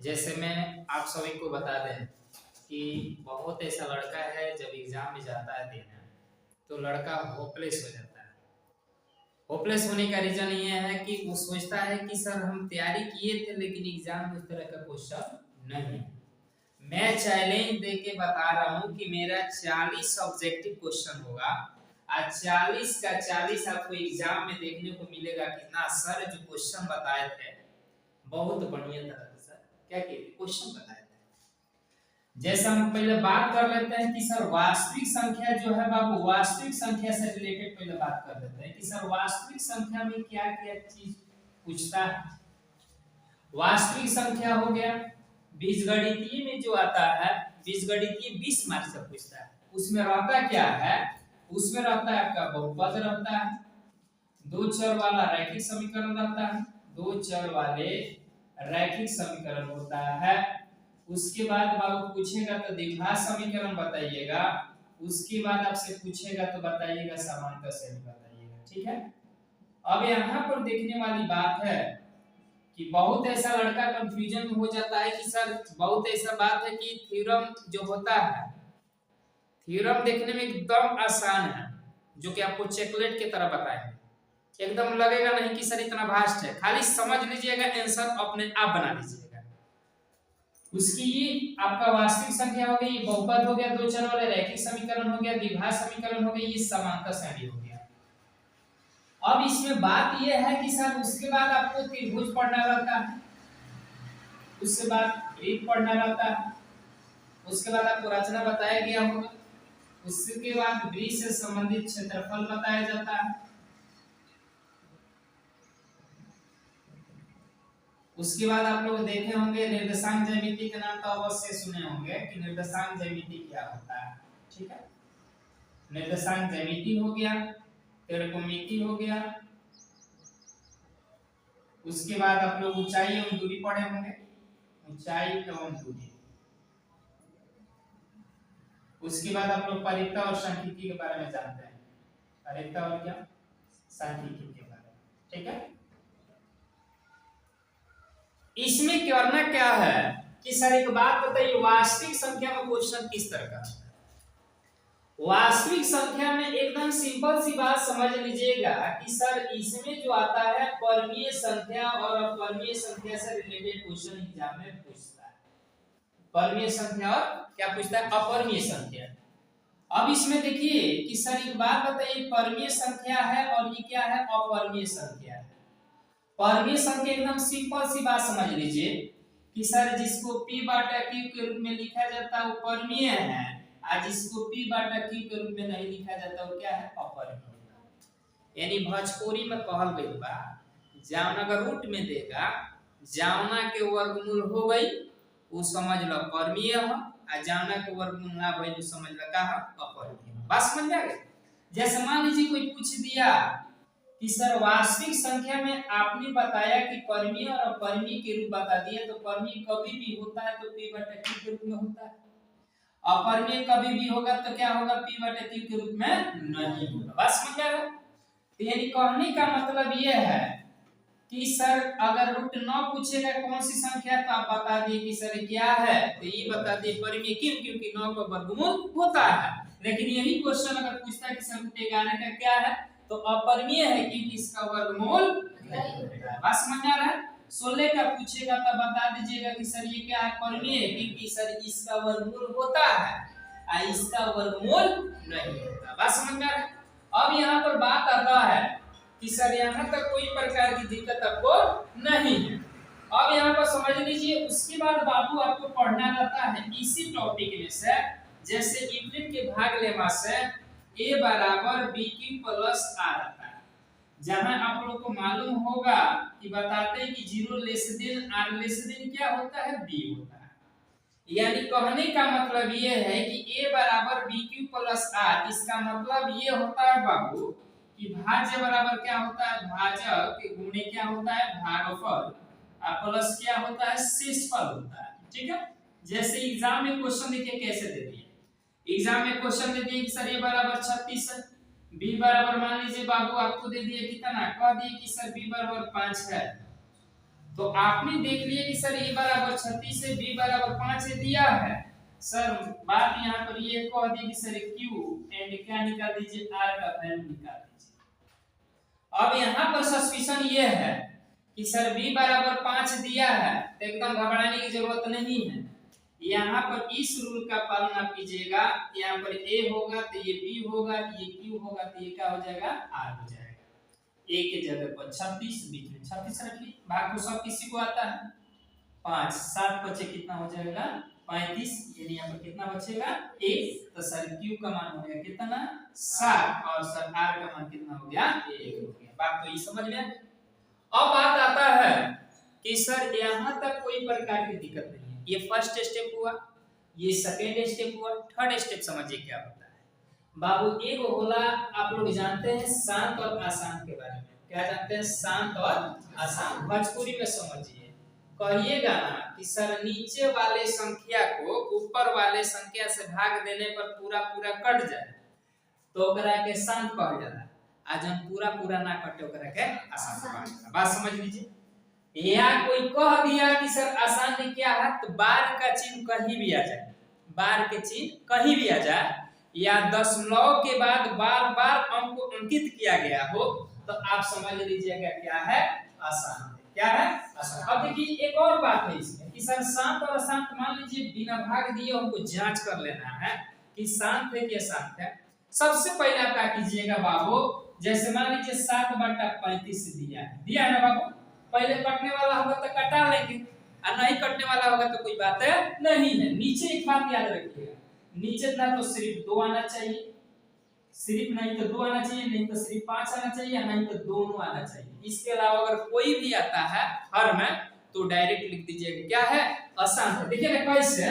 जैसे मैं आप सभी को बता दें कि बहुत ऐसा लड़का है जब एग्जाम में जाता है देने तो लड़का होपलेस हो जाता है। होपलेस होने का रीजन ये है कि वो सोचता है कि सर हम तैयारी किए थे लेकिन एग्जाम में उस तरह का क्वेश्चन नहीं। मैं चैलेंज दे के बता रहा हूँ कि मेरा 40 ऑब्जेक्टिव क्वेश्चन होगा और 40 का 40 आपको एग्जाम में देखने को मिलेगा कि ना सर जो क्वेश्चन बताए थे बहुत बढ़िया तरह से सर क्या किए क्वेश्चन बताए थे। जैसा हम पहले बात कर लेते हैं कि सर वास्तविक संख्या जो है बाबू वास्तविक संख्या से रिलेटेड पहले बात कर लेते हैं कि सर वास्तविक संख्या में क्या क्या चीज पूछता है। वास्तविक संख्या हो गया, बीजगणितीय में जो आता है बीजगणितीय 20 मार्क से पूछता है। उसमें रहता क्या है, उसमें रहता है आपका बहुपद रहता है, दो चर वाला रैखिक समीकरण रहता है, दो चर वाले रैखिक समीकरण होता है। उसके बाद बाबू पूछेगा तो द्विघात समीकरण बताइएगा, उसके बाद आपसे पूछेगा तो बताइएगा समांतर श्रेणी बताइएगा। ठीक है। अब यहाँ पर देखने वाली बात है कि बहुत ऐसा लड़का कंफ्यूजन में हो जाता है कि सर बहुत ऐसा बात है कि थ्योरम जो होता है थ्योरम देखने में एकदम आसान है जो कि आपको चॉकलेट की तरह बताएंगे, एकदम लगेगा नहीं कि सर इतना भास्ट है, खाली समझ लीजिएगा आंसर अपने आप बना लीजिएगा। उसकी ये आपका वास्तविक संख्या हो गई, बहुपद हो गया, दो चर वाले रैखिक समीकरण हो गया, द्विघात समीकरण हो गया, ये समांतर श्रेणी हो गया। अब इसमें बात यह है कि सर उसके बाद आपको त्रिभुज पढ़ना रहता है, उसके बाद वृत्त पढ़ना रहता है, उसके बाद आपको रचना बताया गया होगा, उसके बाद वृत्त से संबंधित क्षेत्रफल बताया जाता है, उसके बाद आप लोग देखे होंगे निर्देशांक ज्यामिति के नाम तो अवश्य सुने होंगे कि निर्देशांक ज्यामिति क्या होता है। ठीक है, निर्देशांक ज्यामिति हो गया, त्रिकोणमिति हो गया, उसके बाद आप लोग ऊंचाई एवं दूरी पढ़े होंगे, ऊंचाई एवं दूरी, उसके बाद आप लोग परिक्ता और सांख्यिकी के बारे में जानते हैं, परिक्ता और क्या सांख्यिकी के बारे में। ठीक है, इसमें करना क्या है कि सर एक बात बताइए वास्तविक संख्या में क्वेश्चन किस तरह का है। वास्तविक संख्या में एकदम सिंपल सी बात समझ लीजिएगा कि सर इसमें जो आता है परमीय संख्या और अपरमीय संख्या से रिलेटेड क्वेश्चन एग्जाम में पूछता है। परमीय संख्या और क्या पूछता है, अपरमीय संख्या। अब इसमें देखिए कि सर एक बात बताइए परमीय संख्या है और ये क्या है अपरमीय संख्या है। परमीय संख्या एकदम सिंपल सी बात समझ लीजिए कि सर जिसको p बटा q के रूप में लिखा जाता है वो परमीय है, और जिसको p बटा q के रूप में नहीं लिखा जाता वो क्या है अपरमीय। यानी भोजपुरी में कहल गई बा जावना का रूट में देगा जावना के वर्गमूल हो गई वो समझ लो परमीय है, और जावना के वर्गमूल ना भइल वो समझ लो का है अपरमीय। बस समझ गए। जैसे मान लीजिए कोई पूछ दिया कि सर वास्तविक संख्या में आपने बताया कि परमीय और अपरमीय के रूप बता दिया, तो परमीय कभी भी होता है तो p बटा q के रूप में होता है, अपरमीय कभी भी होगा तो क्या होगा p बटा q के रूप में नहीं होगा। बस समझ गए। तो यानी कहने का मतलब ये है कि सर अगर रूट 9 पूछेगा कौन सी संख्या तो आप बता दिए कि सर क्या है, तो ये बता दिए परमीय क्यों, क्योंकि 9 का वर्गमूल होता है। लेकिन यही क्वेश्चन अगर पूछता है कि सर रूट 11 का क्या है तो अपरमीय है क्योंकि इसका वर्गमूल नहीं होता है। बस समझ आ रहा है। 16 का पूछेगा तब बता दीजिएगा कि सर ये क्या है परमीय है क्योंकि सर इसका वर्गमूल होता है और इसका वर्गमूल नहीं होता। बस समझ में आ रहा है। अब यहाँ पर बात आता है कि सर यहाँ तक कोई प्रकार की दिक्कत आपको नहीं है। अब यहाँ पर समझ लीजिए उसके बाद बाबू आपको पढ़ना रहता है इसी टॉपिक में से, जैसे यूक्लिड के भाग लेमा से a बराबर बी क्यू प्लस आर आता है, जहां आप लोग को मालूम होगा कि बताते हैं कि 0 less than R less than क्या होता है b होता है। यानी कहने का मतलब ये है कि a बराबर बी क्यू प्लस आर, इसका मतलब ये होता है बाबू कि भाज्य बराबर क्या होता है भाजक के गुणे क्या होता है भागफल और प्लस क्या होता है शेषफल होता है। ठीक है, जैसे एग्जाम में क्वेश्चन देखिए कैसे दे दिए, एग्जाम में क्वेश्चन दे दिए कि सर a बराबर 36 है, b बराबर मान लीजिए बाबू आपको दे दिए कितना, कह दिए कि सर b बराबर 5 है, तो आपने देख लिया कि सर a बराबर 36 है, b बराबर 5 है दिया है। सर बात यहाँ पर ये कह दी कि सर q एंड क्या निकाल दीजिए, r का वैल्यू निकाल दीजिए। अब यहाँ पर सस्पिशन ये है कि सर b बराबर 5 दिया है, तो एकदम घबराने की जरूरत नहीं है। यहाँ पर इस रूल का पालन आप कीजिएगा, यहाँ पर a होगा तो ये b होगा, ये q होगा तो ये क्या हो जाएगा, r हो जाएगा। a के जगह पर 36, बीच में 36 रखिए, भाग तो सब किसी को आता है। 5 7 बचे कितना हो जाएगा, 35, यानी यहाँ पर कितना बचेगा 1। तो सर q का मान हो गया कितना 7 और सर r का मान कितना हो गया 1 हो गया। बात तो ये समझ में। अब बात आता है कि सर यहाँ तक कोई प्रकार की दिक्कत नहीं है, ये फर्स्ट स्टेप हुआ, ये सेकेंड स्टेप हुआ, थर्ड स्टेप समझिए क्या होता है बाबू। एक होला आप लोग जानते हैं शांत और अशांत के बारे में, क्या जानते हैं, शांत और अशांत। भोजपुरी में समझिए, कहिएगा ना कि सर नीचे वाले संख्या को ऊपर वाले संख्या से भाग देने पर पूरा पूरा कट जाए तो ओकरा के शांत कहल जाला, आज हम पूरा पूरा ना कटे ओकरा के अशांत कहल जाला। बात समझ लीजिए। या कोई कह दिया कि सर आसान क्या है, तो बार का चिन्ह कहीं भी आ जाए, बार के चिन्ह कहीं भी आ जाए, या दशमलव के बाद बार बार अंक को अंकित किया गया हो, तो आप समझ लीजिएगा क्या है, आसान है। क्या है, आसान। अब देखिए एक और बात है इसमें कि सर शांत और अशांत, मान लीजिए बिना भाग दिए हमको जांच कर लेना है कि शांत है कि अशांत है। सबसे पहले आप क्या कीजिएगा बाबू, जैसे मान लीजिए 7/35 दिया है ना बाबू, पहले कटने वाला होगा तो कटा लेंगे, और नहीं कटने वाला होगा तो कोई बात नहीं है। नीचे एक बात याद रखिएगा, नीचे ना तो सिर्फ 2 आना चाहिए, सिर्फ नहीं तो 2 आना चाहिए, नहीं तो सिर्फ 5 आना चाहिए, नहीं तो दोनों आना चाहिए। इसके अलावा अगर कोई भी आता है हर में तो डायरेक्ट लिख दीजिएगा क्या है, अशांत है। देखिए ना कैसे,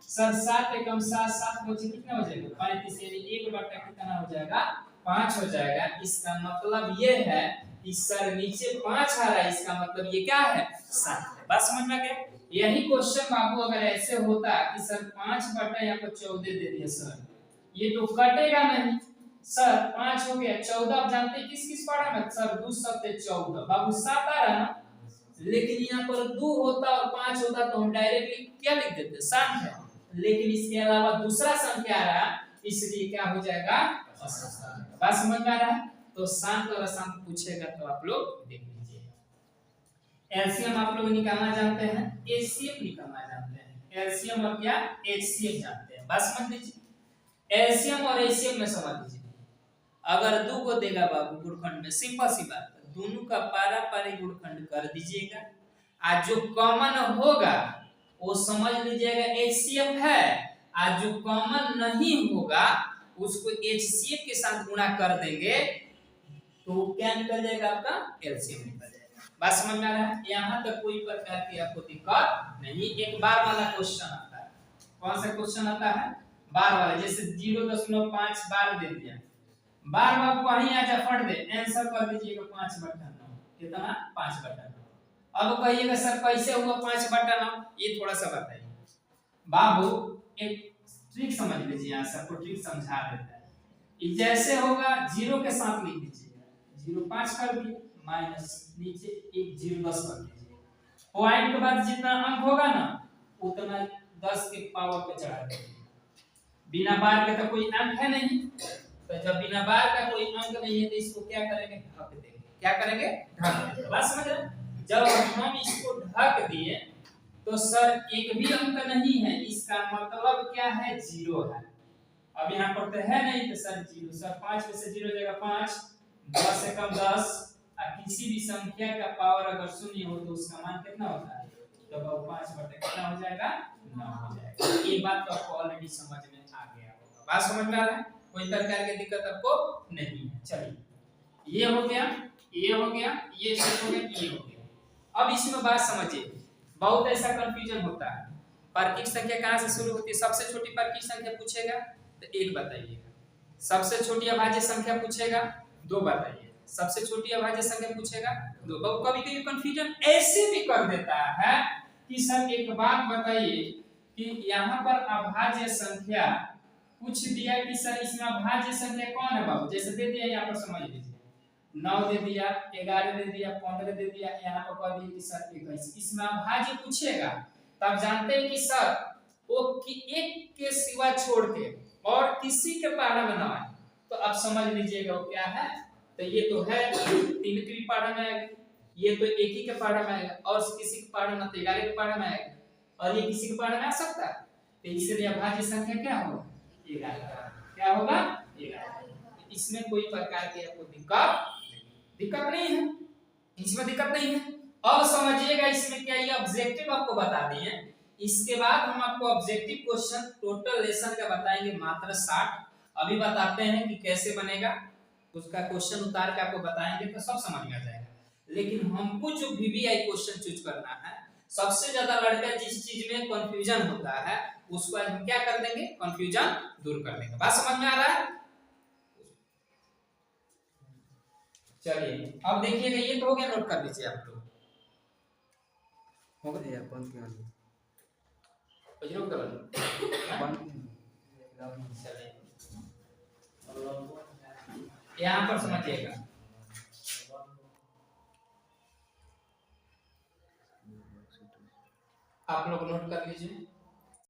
सर 7 एकम 7, 7 बचे कितना हो जाएगा 35, यानी 1 बटा कितना हो जाएगा 5 हो जाएगा। इसका मतलब ये है कि सर नीचे 5 आ रहा है, इसका मतलब ये क्या है, 7 है। बात समझ में आ गया। यही क्वेश्चन बाबू अगर ऐसे होता कि सर 5 बटा यहाँ पर 14 दे दिया सर, ये तो कटेगा नहीं। सर 5 हो गया 14, आप जानते हैं किस किस पढ़ा में, सर 2 सत्ते 14 बाबू 7 आ रहा ना, लेकिन यहाँ पर 2 होता और 5 होता तो हम डायरेक्टली क्या लिख देते, 7 है। लेकिन इसके अलावा दूसरा संख्या आ रहा, इसलिए क्या हो जाएगा, अशांत। बात समझ में आ रहा है। तो शांत और अशांत पूछेगा तो आप लोग देख लीजिए। एलसीएम आप लोग निकालना जानते हैं, एचसीएफ निकालना जानते हैं, एलसीएम और क्या एचसीएफ जानते हैं। बात समझ लीजिए। एलसीएम और एचसीएफ में समझ लीजिए, अगर 2 को देगा बाबू गुणखंड में, सिंपल सी बात है, दोनों का पारा-पारी गुणखंड कर दीजिएगा, आज जो कॉमन होगा वो समझ लीजिएगा एचसीएफ है, आज जो कॉमन नहीं होगा उसको एचसीएफ के साथ गुणा कर देंगे तो क्या निकल जाएगा, आपका एलसीएम निकल जाएगा। बात समझ में आ रहा है। यहाँ तक कोई प्रकार की आपको दिक्कत नहीं। एक बार वाला क्वेश्चन आता है, कौन सा क्वेश्चन आता है, बार वाला, जैसे 0.5 बार दे दिया, बार बार कहीं आ जा फट दे, आंसर कर दीजिएगा 5/9, कितना 5/9। अब कहिएगा सर कैसे हुआ 5/9, ये थोड़ा सा बताइए बाबू। एक ट्रिक समझ लीजिए, यहाँ सबको ट्रिक समझा देता है। ये जैसे होगा 0 के साथ लिख दीजिएगा, 0 5 कर दिए, माइनस नीचे 1 0 10 कर दीजिए, पॉइंट के बाद जितना अंक होगा ना उतना 10 के पावर पे चढ़ा दीजिए। बिना बार के तो कोई अंक है नहीं, तो जब बिना बार का कोई अंक नहीं है तो इसको क्या करेंगे, ढक देंगे। क्या करेंगे, ढक देंगे। बात समझ रहे। जब हम इसको ढक दिए तो सर एक भी अंक नहीं है, इसका मतलब क्या है, 0 है। अब यहाँ पर तो है नहीं तो सर 0, सर 5 में से 0 जाएगा 5, 10 से कम 10, और किसी भी संख्या का पावर अगर 0 हो तो उसका मान कितना होता है, तो 5 बटे कितना हो जाएगा, 9 हो जाएगा। ये बात तो आपको ऑलरेडी समझ में आ गया होगा। बात समझ में आ रहा है, कोई प्रकार की दिक्कत आपको नहीं है। चलिए ये हो गया, ये हो गया, ये सब हो गया, ये हो गया। अब इसमें बात समझिए, बहुत ऐसा कंफ्यूजन होता है, पार्किंग संख्या कहां से शुरू होती है, सबसे छोटी पार्किंग संख्या पूछेगा तो 1 बताइएगा, सबसे छोटी अभाज्य संख्या पूछेगा 2 बताइए, सबसे छोटी अभाज्य संख्या पूछेगा 2। कभी कभी कंफ्यूजन ऐसे भी कर देता है कि सर एक बात बताइए कि यहाँ पर अभाज्य संख्या पूछ दिया कि सर इसमें अभाज्य संख्या कौन है बाबू, जैसे दे दिया यहाँ पर समझ लीजिए 9 दे दिया, 11 दे दिया, 15 दे दिया, यहाँ पर कह दिया कि सर 21। इसमें अभाज्य पूछेगा तब जानते हैं कि सर वो कि एक के सिवा छोड़ के और किसी के पारा में ना आए, तो अब समझ लीजिएगा वो क्या है। तो ये तो है 3 के पारा में आएगा, ये तो एक ही के पारा में आएगा, और किसी के पारा में तो 11 के पारा में आएगा, और ये किसी के पारा में आ सकता है। तो इसलिए अभाज्य संख्या क्या होगा? 11। क्या होगा? 11। इसमें कोई प्रकार की आपको दिक्कत नहीं है, इसमें दिक्कत नहीं है। अब समझिएगा इसमें क्या, ये ऑब्जेक्टिव आपको बता दिए। इसके बाद हम आपको ऑब्जेक्टिव क्वेश्चन टोटल लेसन का बताएंगे मात्र 60। अभी बताते हैं कि कैसे बनेगा, उसका क्वेश्चन उतार के आपको बताएंगे तो सब समझ में आ जाएगा। लेकिन हमको जो वीवीआई क्वेश्चन चूज करना है, सबसे ज्यादा लड़का जिस चीज में कंफ्यूजन होता है उसको हम क्या कर देंगे, कंफ्यूजन दूर कर देंगे। बात समझ में आ रहा है? चलिए अब देखिएगा, ये तो हो गया, नोट कर लीजिए आप लोग। हो गया बंद कर लो, बजरो कर लो। चलिए यहाँ पर समझिएगा, आप लोग नोट कर लीजिए।